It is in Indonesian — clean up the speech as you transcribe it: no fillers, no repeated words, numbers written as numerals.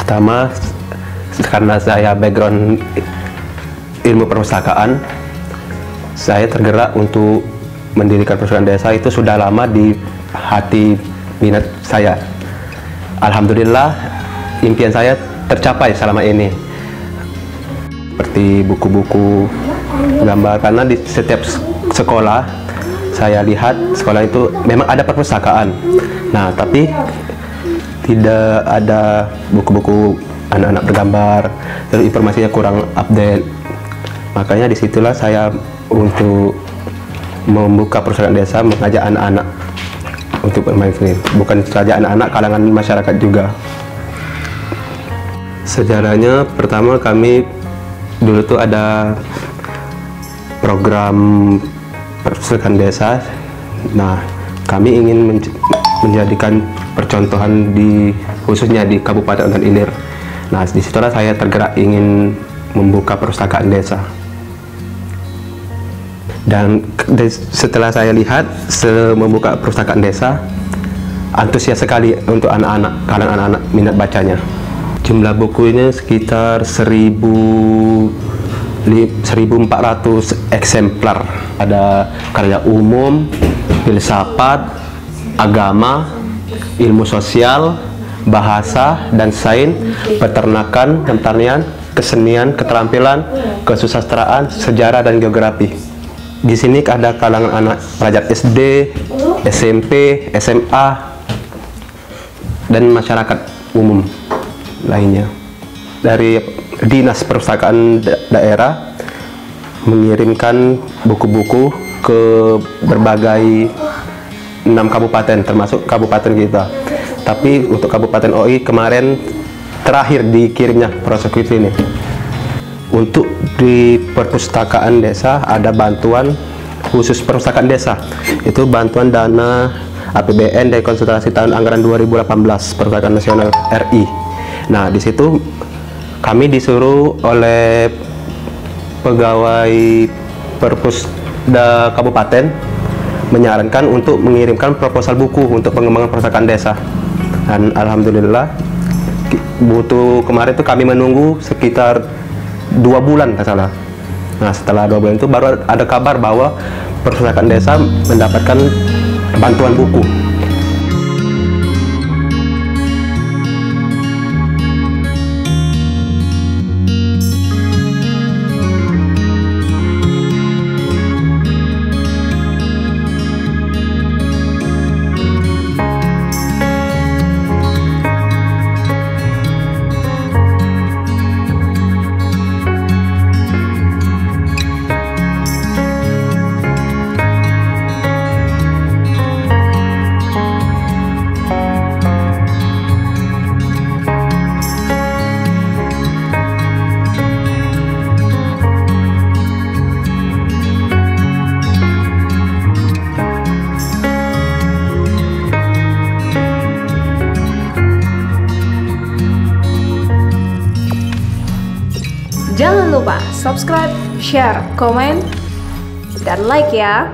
Pertama, karena saya background ilmu perpustakaan, saya tergerak untuk mendirikan perpustakaan desa. Itu sudah lama di hati minat saya. Alhamdulillah, impian saya tercapai selama ini. Seperti buku-buku gambar, karena di setiap sekolah saya lihat sekolah itu memang ada perpustakaan. Nah, tapi tidak ada buku-buku anak-anak bergambar, terus informasinya kurang update. Makanya disitulah saya untuk membuka perpustakaan desa, mengajak anak-anak untuk bermain seni. Bukan saja anak-anak, kalangan masyarakat juga. Sejarahnya, pertama kami dulu tuh ada program perpustakaan desa. Nah, kami ingin menjadikan percontohan khususnya di Kabupaten Ogan Ilir. Nah, disitulah saya tergerak ingin membuka perpustakaan desa. Dan setelah saya lihat membuka perpustakaan desa, antusias sekali untuk anak-anak, kalangan anak-anak minat bacanya. Jumlah bukunya sekitar 1.400 eksemplar. Ada karya umum, filsafat, agama, ilmu sosial, bahasa dan sains, peternakan dan pertanian, kesenian, keterampilan, kesusastraan, sejarah dan geografi. Di sini ada kalangan anak pelajar SD, SMP, SMA, dan masyarakat umum lainnya. Dari Dinas Perpustakaan Daerah mengirimkan buku-buku ke berbagai 6 kabupaten, termasuk kabupaten kita. Tapi untuk Kabupaten OI kemarin terakhir dikirimnya proses ini. Untuk di perpustakaan desa ada bantuan khusus perpustakaan desa. Itu bantuan dana APBN dari konsultasi tahun anggaran 2018 Perpustakaan Nasional RI. Nah, di situ kami disuruh oleh pegawai Perpusda Kabupaten menyarankan untuk mengirimkan proposal buku untuk pengembangan perpustakaan desa. Dan alhamdulillah butuh kemarin itu kami menunggu sekitar 2 bulan tak salah. Nah, setelah 2 bulan itu baru ada kabar bahwa perpustakaan desa mendapatkan bantuan buku. Jangan lupa subscribe, share, komen, dan like ya.